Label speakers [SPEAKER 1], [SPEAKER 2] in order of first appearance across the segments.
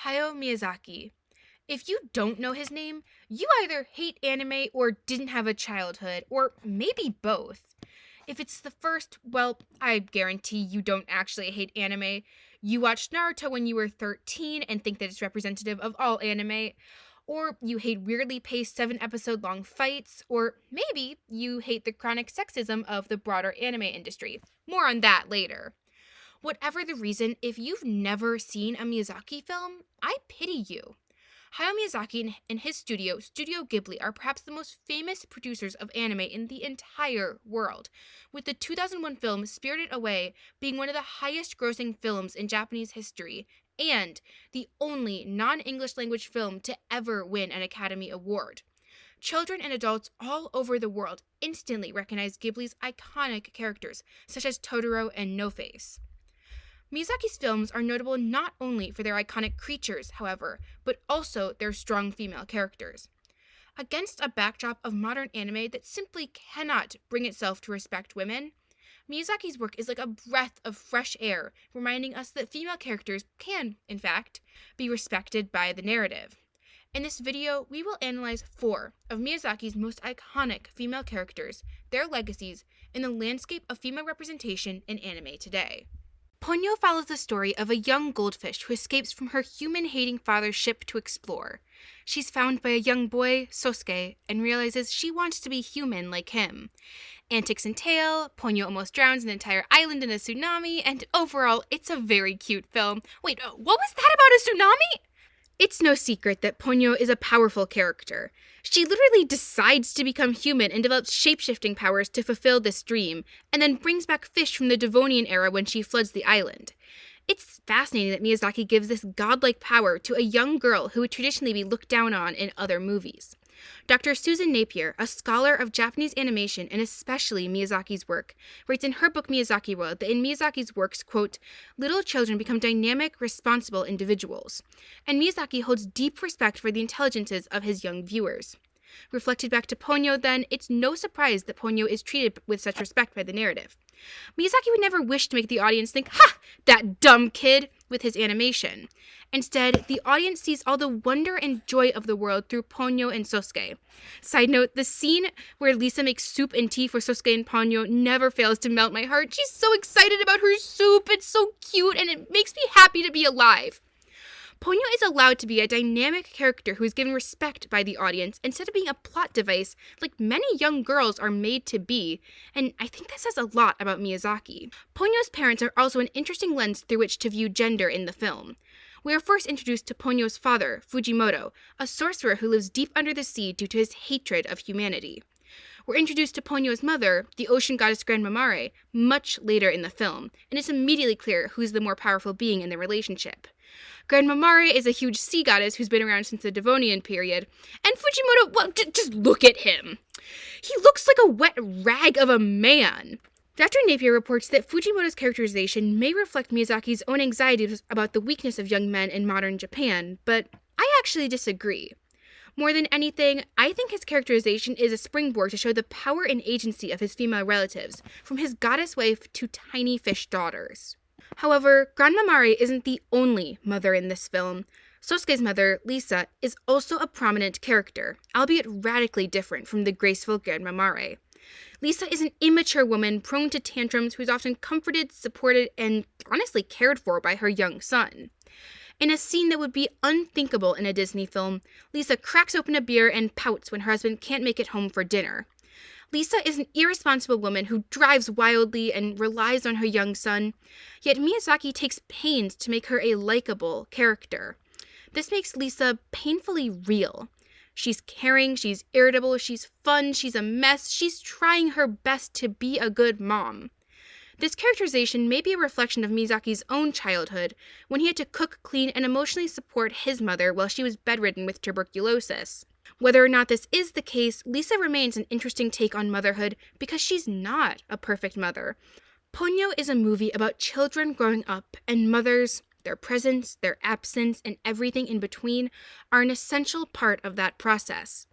[SPEAKER 1] Hayao Miyazaki. If you don't know his name, you either hate anime or didn't have a childhood, or maybe both. If it's the first, well, I guarantee you don't actually hate anime. You watched Naruto when you were 13 and think that it's representative of all anime. Or you hate weirdly paced 7 episode long fights, or maybe you hate the chronic sexism of the broader anime industry. More on that later. Whatever the reason, if you've never seen a Miyazaki film, I pity you. Hayao Miyazaki and his studio, Studio Ghibli, are perhaps the most famous producers of anime in the entire world, with the 2001 film Spirited Away being one of the highest grossing films in Japanese history, and the only non-English language film to ever win an Academy Award. Children and adults all over the world instantly recognize Ghibli's iconic characters, such as Totoro and No-Face. Miyazaki's films are notable not only for their iconic creatures, however, but also their strong female characters. Against a backdrop of modern anime that simply cannot bring itself to respect women, Miyazaki's work is like a breath of fresh air, reminding us that female characters can, in fact, be respected by the narrative. In this video, we will analyze 4 of Miyazaki's most iconic female characters, their legacies, and the landscape of female representation in anime today. Pono follows the story of a young goldfish who escapes from her human-hating father's ship to explore. She's found by a young boy, Sosuke, and realizes she wants to be human like him. Antics entail, Pono almost drowns an entire island in a tsunami, and overall, it's a very cute film. Wait, what was that about a tsunami? It's no secret that Pono is a powerful character. She literally decides to become human and develops shape-shifting powers to fulfill this dream, and then brings back fish from the Devonian era when she floods the island. It's fascinating that Miyazaki gives this godlike power to a young girl who would traditionally be looked down on in other movies. Dr. Susan Napier, a scholar of Japanese animation and especially Miyazaki's work, writes in her book Miyazakiworld that in Miyazaki's works, quote, little children become dynamic, responsible individuals, and Miyazaki holds deep respect for the intelligences of his young viewers. Reflected back to Pono, then, it's no surprise that Pono is treated with such respect by the narrative. Miyazaki would never wish to make the audience think, ha, that dumb kid, with his animation. Instead, the audience sees all the wonder and joy of the world through Pono and Sosuke. Side note, the scene where Lisa makes soup and tea for Sosuke and Pono never fails to melt my heart. She's so excited about her soup, it's so cute, and it makes me happy to be alive. Pono is allowed to be a dynamic character who is given respect by the audience instead of being a plot device like many young girls are made to be, and I think that says a lot about Miyazaki. Pono's parents are also an interesting lens through which to view gender in the film. We are first introduced to Pono's father, Fujimoto, a sorcerer who lives deep under the sea due to his hatred of humanity. We're introduced to Pono's mother, the ocean goddess Grand Mamare, much later in the film, and it's immediately clear who's the more powerful being in the relationship. Grand Mamare is a huge sea goddess who's been around since the Devonian period, and Fujimoto, well, just look at him. He looks like a wet rag of a man. Dr. Napier reports that Fujimoto's characterization may reflect Miyazaki's own anxieties about the weakness of young men in modern Japan, but I actually disagree. More than anything, I think his characterization is a springboard to show the power and agency of his female relatives, from his goddess wife to tiny fish daughters. However, Grand Mamare isn't the only mother in this film. Sosuke's mother, Lisa, is also a prominent character, albeit radically different from the graceful Grand Mamare. Lisa is an immature woman prone to tantrums who's often comforted, supported, and honestly cared for by her young son. In a scene that would be unthinkable in a Disney film, Lisa cracks open a beer and pouts when her husband can't make it home for dinner. Lisa is an irresponsible woman who drives wildly and relies on her young son, yet Miyazaki takes pains to make her a likable character. This makes Lisa painfully real. She's caring, she's irritable, she's fun, she's a mess, she's trying her best to be a good mom. This characterization may be a reflection of Miyazaki's own childhood, when he had to cook, clean, and emotionally support his mother while she was bedridden with tuberculosis. Whether or not this is the case, Lisa remains an interesting take on motherhood because she's not a perfect mother. Pono is a movie about children growing up, and mothers, their presence, their absence, and everything in between are an essential part of that process.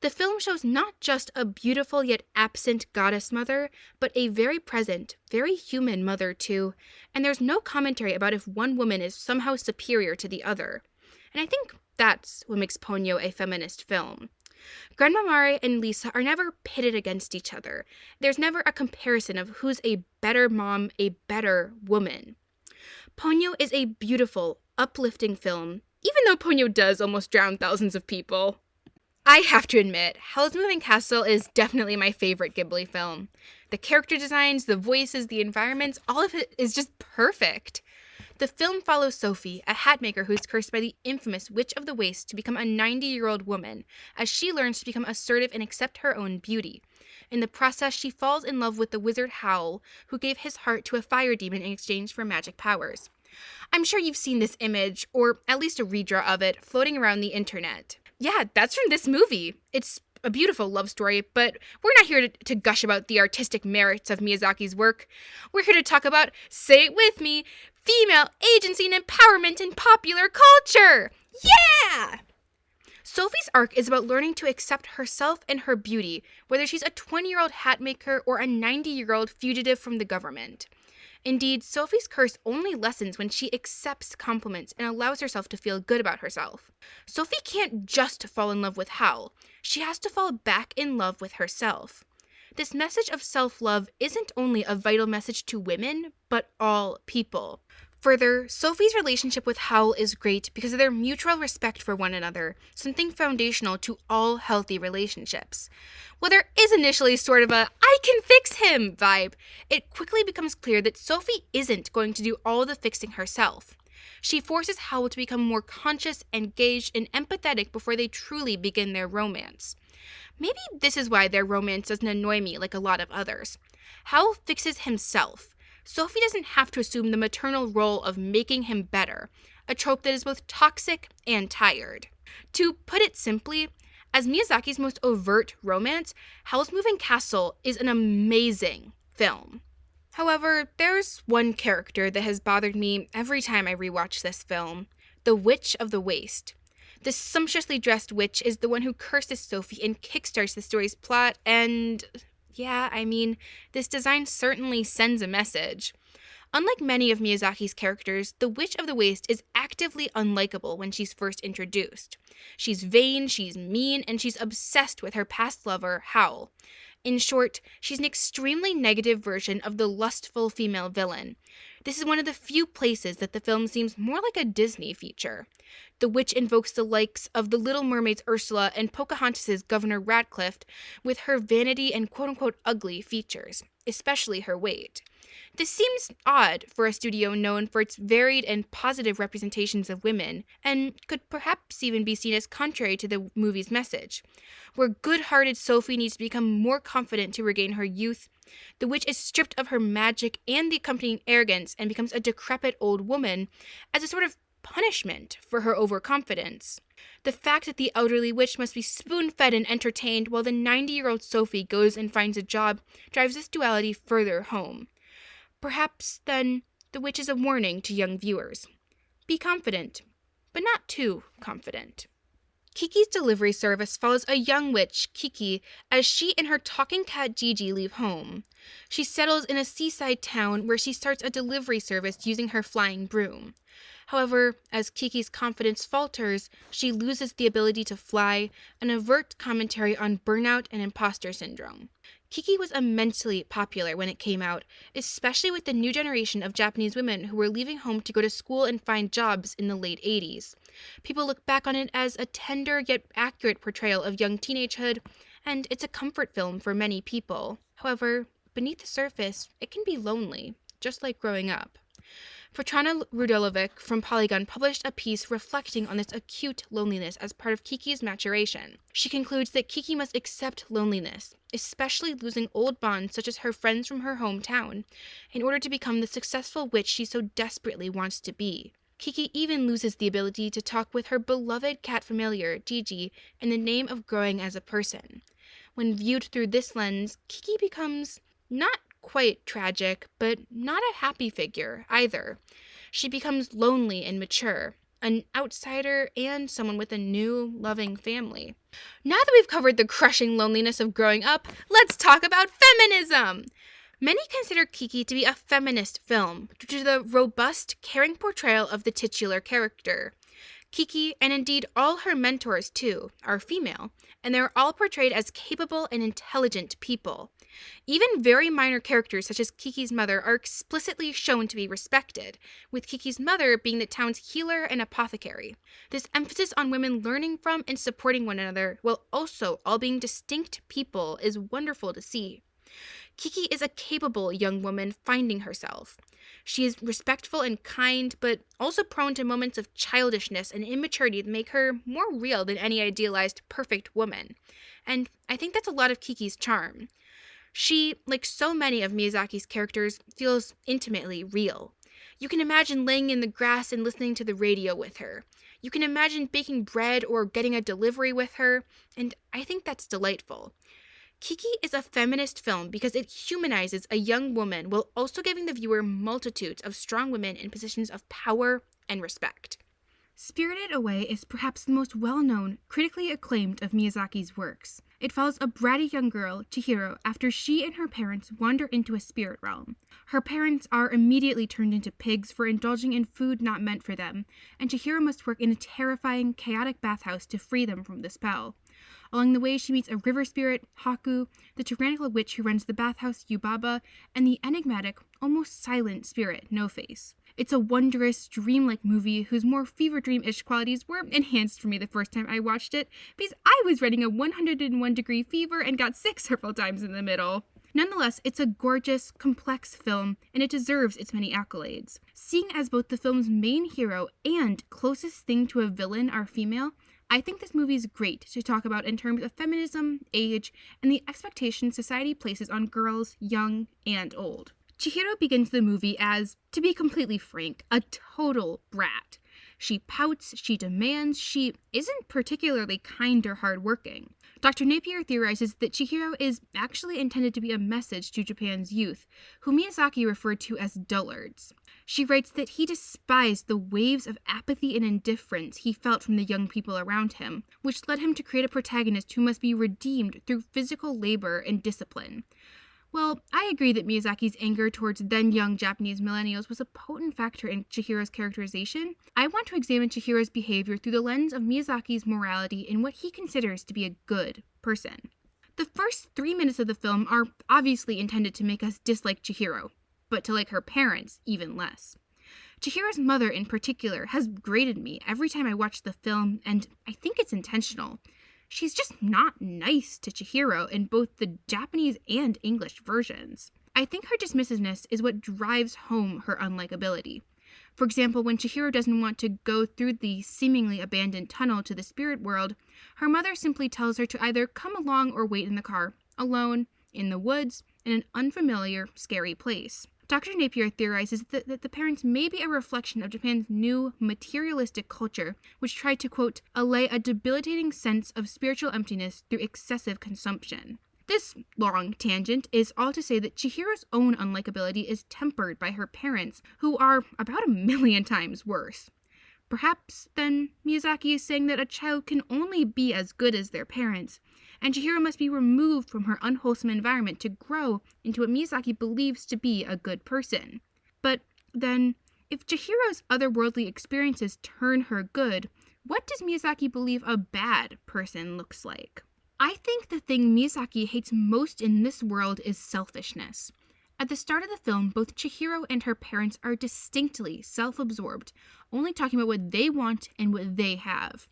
[SPEAKER 1] The film shows not just a beautiful yet absent goddess mother, but a very present, very human mother too, and there's no commentary about if one woman is somehow superior to the other. And I think that's what makes Ponyo a feminist film. Grandma Mare and Lisa are never pitted against each other. There's never a comparison of who's a better mom, a better woman. Ponyo is a beautiful, uplifting film, even though Ponyo does almost drown thousands of people. I have to admit, Howl's Moving Castle is definitely my favorite Ghibli film. The character designs, the voices, the environments, all of it is just perfect. The film follows Sophie, a hat maker who is cursed by the infamous Witch of the Waste to become a 90-year-old woman, as she learns to become assertive and accept her own beauty. In the process, she falls in love with the wizard Howl, who gave his heart to a fire demon in exchange for magic powers. I'm sure you've seen this image, or at least a redraw of it, floating around the internet. Yeah, that's from this movie. It's a beautiful love story, but we're not here to gush about the artistic merits of Miyazaki's work. We're here to talk about, say it with me, female agency and empowerment in popular culture! Yeah! Sophie's arc is about learning to accept herself and her beauty, whether she's a 20-year-old hat maker or a 90-year-old fugitive from the government. Indeed, Sophie's curse only lessens when she accepts compliments and allows herself to feel good about herself. Sophie can't just fall in love with Howl. She has to fall back in love with herself. This message of self-love isn't only a vital message to women, but all people. Further, Sophie's relationship with Howl is great because of their mutual respect for one another, something foundational to all healthy relationships. While there is initially sort of a "I can fix him" vibe, it quickly becomes clear that Sophie isn't going to do all the fixing herself. She forces Howl to become more conscious, engaged, and empathetic before they truly begin their romance. Maybe this is why their romance doesn't annoy me like a lot of others. Howl fixes himself. Sophie doesn't have to assume the maternal role of making him better, a trope that is both toxic and tired. To put it simply, as Miyazaki's most overt romance, Howl's Moving Castle is an amazing film. However, there's one character that has bothered me every time I rewatch this film, the Witch of the Waste. This sumptuously dressed witch is the one who curses Sophie and kickstarts the story's plot, and yeah, I mean, this design certainly sends a message. Unlike many of Miyazaki's characters, the Witch of the Waste is actively unlikable when she's first introduced. She's vain, she's mean, and she's obsessed with her past lover, Howl. In short, she's an extremely negative version of the lustful female villain. This is one of the few places that the film seems more like a Disney feature. The witch invokes the likes of the Little Mermaid's Ursula and Pocahontas' Governor Ratcliffe with her vanity and quote-unquote ugly features, especially her weight. This seems odd for a studio known for its varied and positive representations of women, and could perhaps even be seen as contrary to the movie's message. Where good-hearted Sophie needs to become more confident to regain her youth, the witch is stripped of her magic and the accompanying arrogance and becomes a decrepit old woman as a sort of punishment for her overconfidence. The fact that the elderly witch must be spoon-fed and entertained while the 90-year-old Sophie goes and finds a job drives this duality further home. Perhaps, then, the witch is a warning to young viewers. Be confident, but not too confident. Kiki's delivery service follows a young witch, Kiki, as she and her talking cat Gigi leave home. She settles in a seaside town where she starts a delivery service using her flying broom. However, as Kiki's confidence falters, she loses the ability to fly, an overt commentary on burnout and imposter syndrome. Kiki was immensely popular when it came out, especially with the new generation of Japanese women who were leaving home to go to school and find jobs in the late 80s. People look back on it as a tender yet accurate portrayal of young teenagehood, and it's a comfort film for many people. However, beneath the surface, it can be lonely, just like growing up. Petrana Rudelovic from Polygon published a piece reflecting on this acute loneliness as part of Kiki's maturation. She concludes that Kiki must accept loneliness, especially losing old bonds such as her friends from her hometown, in order to become the successful witch she so desperately wants to be. Kiki even loses the ability to talk with her beloved cat familiar, Gigi, in the name of growing as a person. When viewed through this lens, Kiki becomes not quite tragic, but not a happy figure either. She becomes lonely and mature, an outsider and someone with a new, loving family. Now that we've covered the crushing loneliness of growing up, let's talk about feminism! Many consider Kiki to be a feminist film due to the robust, caring portrayal of the titular character. Kiki, and indeed all her mentors too, are female, and they're all portrayed as capable and intelligent people. Even very minor characters such as Kiki's mother are explicitly shown to be respected, with Kiki's mother being the town's healer and apothecary. This emphasis on women learning from and supporting one another while also all being distinct people is wonderful to see. Kiki is a capable young woman finding herself. She is respectful and kind, but also prone to moments of childishness and immaturity that make her more real than any idealized perfect woman. And I think that's a lot of Kiki's charm. She, like so many of Miyazaki's characters, feels intimately real. You can imagine laying in the grass and listening to the radio with her. You can imagine baking bread or getting a delivery with her, and I think that's delightful. Kiki is a feminist film because it humanizes a young woman while also giving the viewer multitudes of strong women in positions of power and respect. Spirited Away is perhaps the most well-known, critically acclaimed of Miyazaki's works. It follows a bratty young girl, Chihiro, after she and her parents wander into a spirit realm. Her parents are immediately turned into pigs for indulging in food not meant for them, and Chihiro must work in a terrifying, chaotic bathhouse to free them from the spell. Along the way, she meets a river spirit, Haku, the tyrannical witch who runs the bathhouse, Yubaba, and the enigmatic, almost silent spirit, No-Face. It's a wondrous, dreamlike movie whose more fever dream-ish qualities were enhanced for me the first time I watched it, because I was running a 101-degree fever and got sick several times in the middle. Nonetheless, it's a gorgeous, complex film, and it deserves its many accolades. Seeing as both the film's main hero and closest thing to a villain are female, I think this movie is great to talk about in terms of feminism, age, and the expectations society places on girls, young and old. Chihiro begins the movie as, to be completely frank, a total brat. She pouts, she demands, she isn't particularly kind or hardworking. Dr. Napier theorizes that Chihiro is actually intended to be a message to Japan's youth, who Miyazaki referred to as dullards. She writes that he despised the waves of apathy and indifference he felt from the young people around him, which led him to create a protagonist who must be redeemed through physical labor and discipline. Well, I agree that Miyazaki's anger towards then-young Japanese millennials was a potent factor in Chihiro's characterization. I want to examine Chihiro's behavior through the lens of Miyazaki's morality in what he considers to be a good person. The first 3 minutes of the film are obviously intended to make us dislike Chihiro, but to like her parents even less. Chihiro's mother in particular has grated me every time I watch the film, and I think it's intentional. She's just not nice to Chihiro in both the Japanese and English versions. I think her dismissiveness is what drives home her unlikability. For example, when Chihiro doesn't want to go through the seemingly abandoned tunnel to the spirit world, her mother simply tells her to either come along or wait in the car, alone, in the woods, in an unfamiliar, scary place. Dr. Napier theorizes that the parents may be a reflection of Japan's new materialistic culture, which tried to, quote, allay a debilitating sense of spiritual emptiness through excessive consumption. This long tangent is all to say that Chihiro's own unlikability is tempered by her parents, who are about 1,000,000 times worse. Perhaps, then, Miyazaki is saying that a child can only be as good as their parents, and Chihiro must be removed from her unwholesome environment to grow into what Miyazaki believes to be a good person. But then, if Chihiro's otherworldly experiences turn her good, what does Miyazaki believe a bad person looks like? I think the thing Miyazaki hates most in this world is selfishness. At the start of the film, both Chihiro and her parents are distinctly self-absorbed, only talking about what they want and what they have.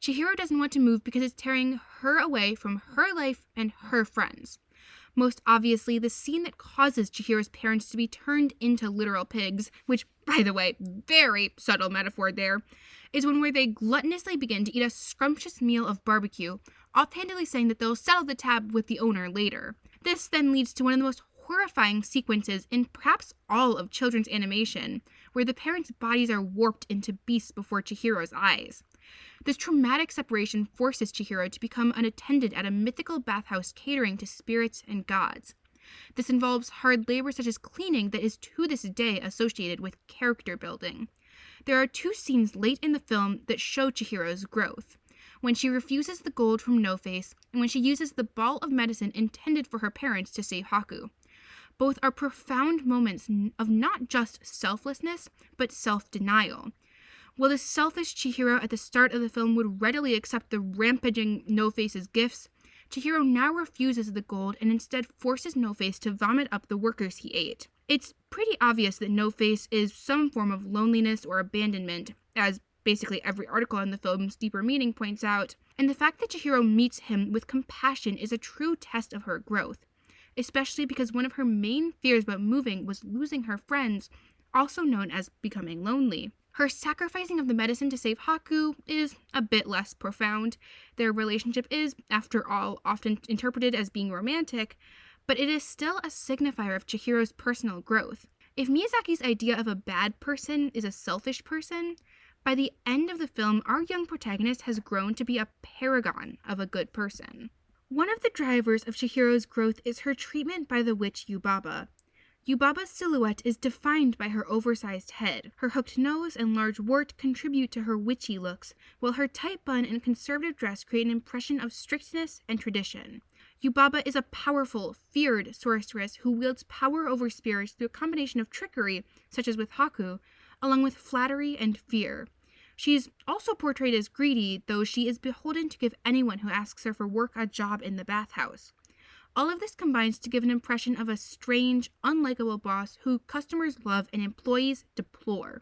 [SPEAKER 1] Chihiro doesn't want to move because it's tearing her away from her life and her friends. Most obviously, the scene that causes Chihiro's parents to be turned into literal pigs, which, by the way, very subtle metaphor there, is one where they gluttonously begin to eat a scrumptious meal of barbecue, offhandedly saying that they'll settle the tab with the owner later. This then leads to one of the most horrifying sequences in perhaps all of children's animation, where the parents' bodies are warped into beasts before Chihiro's eyes. This traumatic separation forces Chihiro to become an attendant at a mythical bathhouse catering to spirits and gods. This involves hard labor such as cleaning that is to this day associated with character building. There are 2 scenes late in the film that show Chihiro's growth. When she refuses the gold from No-Face, and when she uses the ball of medicine intended for her parents to save Haku. Both are profound moments of not just selflessness, but self-denial. While the selfish Chihiro at the start of the film would readily accept the rampaging No-Face's gifts, Chihiro now refuses the gold and instead forces No-Face to vomit up the workers he ate. It's pretty obvious that No-Face is some form of loneliness or abandonment, as basically every article on the film's deeper meaning points out, and the fact that Chihiro meets him with compassion is a true test of her growth, especially because one of her main fears about moving was losing her friends, also known as becoming lonely. Her sacrificing of the medicine to save Haku is a bit less profound. Their relationship is, after all, often interpreted as being romantic, but it is still a signifier of Chihiro's personal growth. If Miyazaki's idea of a bad person is a selfish person, by the end of the film, our young protagonist has grown to be a paragon of a good person. One of the drivers of Chihiro's growth is her treatment by the witch Yubaba. Yubaba's silhouette is defined by her oversized head. Her hooked nose and large wart contribute to her witchy looks, while her tight bun and conservative dress create an impression of strictness and tradition. Yubaba is a powerful, feared sorceress who wields power over spirits through a combination of trickery, such as with Haku, along with flattery and fear. She's also portrayed as greedy, though she is beholden to give anyone who asks her for work a job in the bathhouse. All of this combines to give an impression of a strange, unlikable boss who customers love and employees deplore.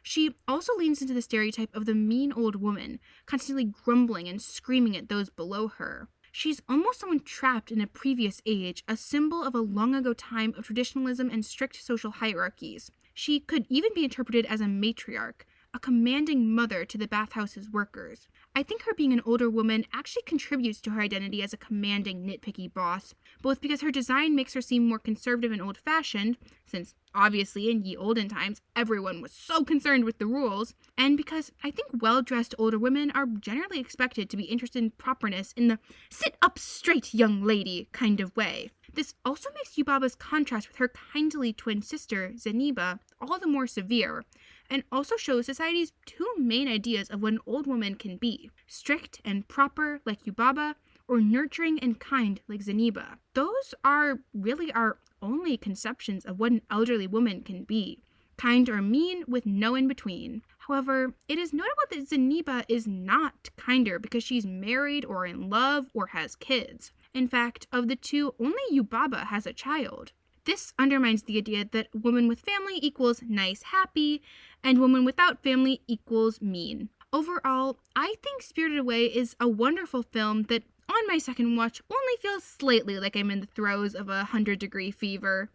[SPEAKER 1] She also leans into the stereotype of the mean old woman, constantly grumbling and screaming at those below her. She's almost someone trapped in a previous age, a symbol of a long ago time of traditionalism and strict social hierarchies. She could even be interpreted as a matriarch, a commanding mother to the bathhouse's workers. I think her being an older woman actually contributes to her identity as a commanding, nitpicky boss, both because her design makes her seem more conservative and old-fashioned, since obviously in ye olden times everyone was so concerned with the rules, and because I think well-dressed older women are generally expected to be interested in properness in the sit up straight young lady kind of way. This also makes Yubaba's contrast with her kindly twin sister, Zeniba, all the more severe, and also shows society's two main ideas of what an old woman can be: strict and proper, like Yubaba, or nurturing and kind, like Zeniba. Those are really our only conceptions of what an elderly woman can be: kind or mean, with no in between. However, it is notable that Zeniba is not kinder because she's married or in love or has kids. In fact, of the two, only Yubaba has a child. This undermines the idea that woman with family equals nice, happy, and woman without family equals mean. Overall, I think Spirited Away is a wonderful film that, on my second watch, only feels slightly like I'm in the throes of a 100-degree fever.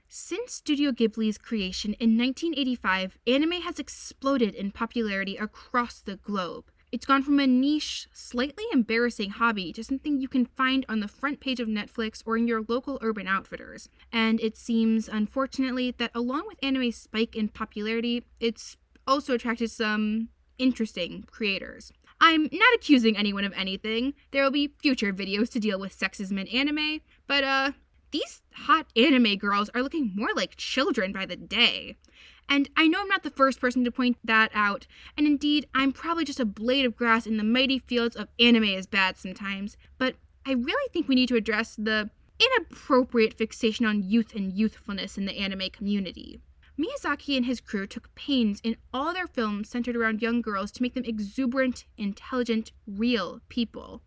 [SPEAKER 1] Since Studio Ghibli's creation in 1985, anime has exploded in popularity across the globe. It's gone from a niche, slightly embarrassing hobby to something you can find on the front page of Netflix or in your local Urban Outfitters. And it seems, unfortunately, that along with anime's spike in popularity, it's also attracted some interesting creators. I'm not accusing anyone of anything. There will be future videos to deal with sexism in anime, but these hot anime girls are looking more like children by the day. And I know I'm not the first person to point that out, and indeed, I'm probably just a blade of grass in the mighty fields of anime is bad sometimes, but I really think we need to address the inappropriate fixation on youth and youthfulness in the anime community. Miyazaki and his crew took pains in all their films centered around young girls to make them exuberant, intelligent, real people.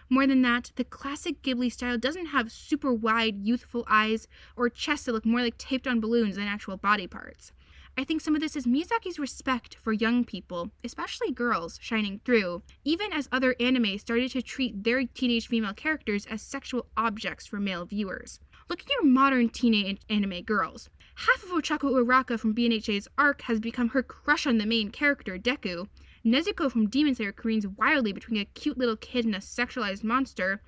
[SPEAKER 1] More than that, the classic Ghibli style doesn't have super wide, youthful eyes or chests that look more like taped on balloons than actual body parts. I think some of this is Miyazaki's respect for young people, especially girls, shining through, even as other anime started to treat their teenage female characters as sexual objects for male viewers. Look at your modern teenage anime girls. Half of Ochako Uraka from BNHA's ARC has become her crush on the main character, Deku. Nezuko from Demon Slayer careens wildly between a cute little kid and a sexualized monster.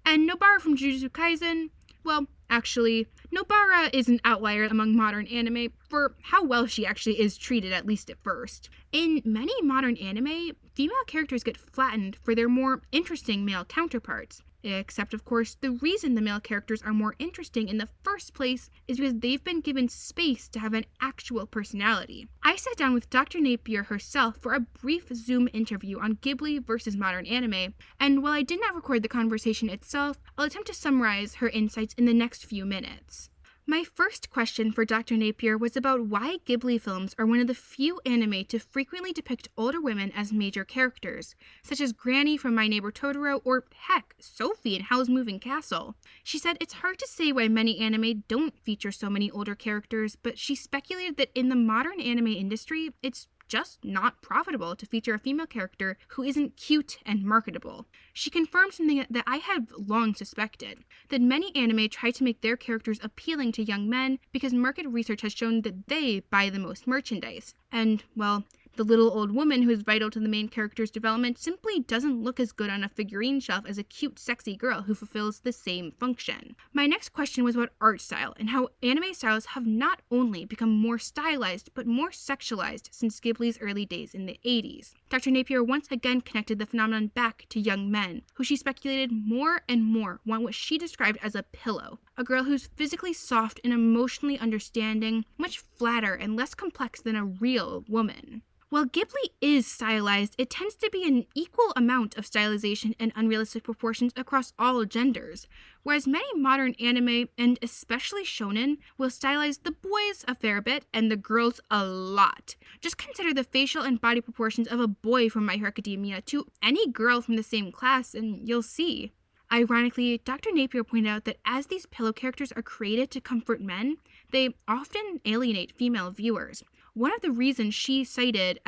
[SPEAKER 1] And Nobara from Jujutsu Kaisen, well, actually, Nobara is an outlier among modern anime for how well she actually is treated, at least at first. In many modern anime, female characters get flattened for their more interesting male counterparts. Except, of course, the reason the male characters are more interesting in the first place is because they've been given space to have an actual personality. I sat down with Dr. Napier herself for a brief Zoom interview on Ghibli versus modern anime, and while I did not record the conversation itself, I'll attempt to summarize her insights in the next few minutes. My first question for Dr. Napier was about why Ghibli films are one of the few anime to frequently depict older women as major characters, such as Granny from My Neighbor Totoro or, heck, Sophie in Howl's Moving Castle. She said it's hard to say why many anime don't feature so many older characters, but she speculated that in the modern anime industry, it's just not profitable to feature a female character who isn't cute and marketable. She confirmed something that I had long suspected, that many anime try to make their characters appealing to young men because market research has shown that they buy the most merchandise. And, well, the little old woman who is vital to the main character's development simply doesn't look as good on a figurine shelf as a cute, sexy girl who fulfills the same function. My next question was about art style and how anime styles have not only become more stylized but more sexualized since Ghibli's early days in the 80s. Dr. Napier once again connected the phenomenon back to young men, who she speculated more and more want what she described as a pillow, a girl who's physically soft and emotionally understanding, much flatter and less complex than a real woman. While Ghibli is stylized, it tends to be an equal amount of stylization and unrealistic proportions across all genders, whereas many modern anime, and especially shonen, will stylize the boys a fair bit and the girls a lot. Just consider the facial and body proportions of a boy from My Hero Academia to any girl from the same class, and you'll see. Ironically, Dr. Napier pointed out that as these pillow characters are created to comfort men, they often alienate female viewers. One of the reasons she cited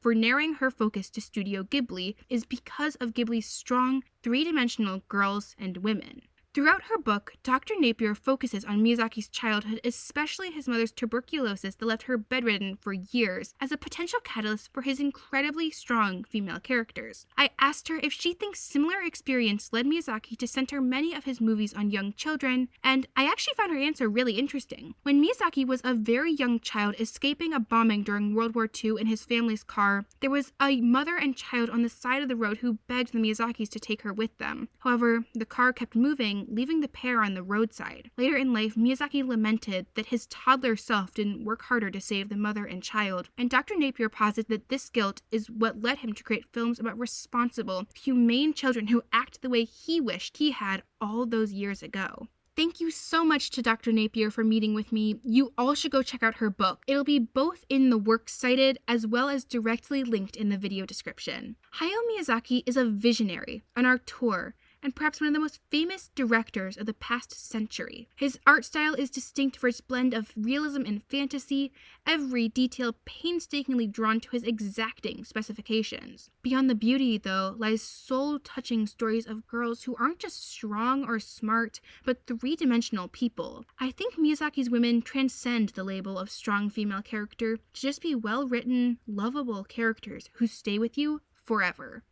[SPEAKER 1] for narrowing her focus to Studio Ghibli is because of Ghibli's strong, three-dimensional girls and women. Throughout her book, Dr. Napier focuses on Miyazaki's childhood, especially his mother's tuberculosis that left her bedridden for years, as a potential catalyst for his incredibly strong female characters. I asked her if she thinks similar experience led Miyazaki to center many of his movies on young children, and I actually found her answer really interesting. When Miyazaki was a very young child escaping a bombing during World War II in his family's car, there was a mother and child on the side of the road who begged the Miyazakis to take her with them. However, the car kept moving, leaving the pair on the roadside. Later in life, Miyazaki lamented that his toddler self didn't work harder to save the mother and child, and Dr. Napier posits that this guilt is what led him to create films about responsible, humane children who act the way he wished he had all those years ago. Thank you so much to Dr. Napier for meeting with me. You all should go check out her book. It'll be both in the works cited as well as directly linked in the video description. Hayao Miyazaki is a visionary, an auteur, and perhaps one of the most famous directors of the past century. His art style is distinct for its blend of realism and fantasy, every detail painstakingly drawn to his exacting specifications. Beyond the beauty, though, lies soul-touching stories of girls who aren't just strong or smart, but three-dimensional people. I think Miyazaki's women transcend the label of strong female character to just be well-written, lovable characters who stay with you forever.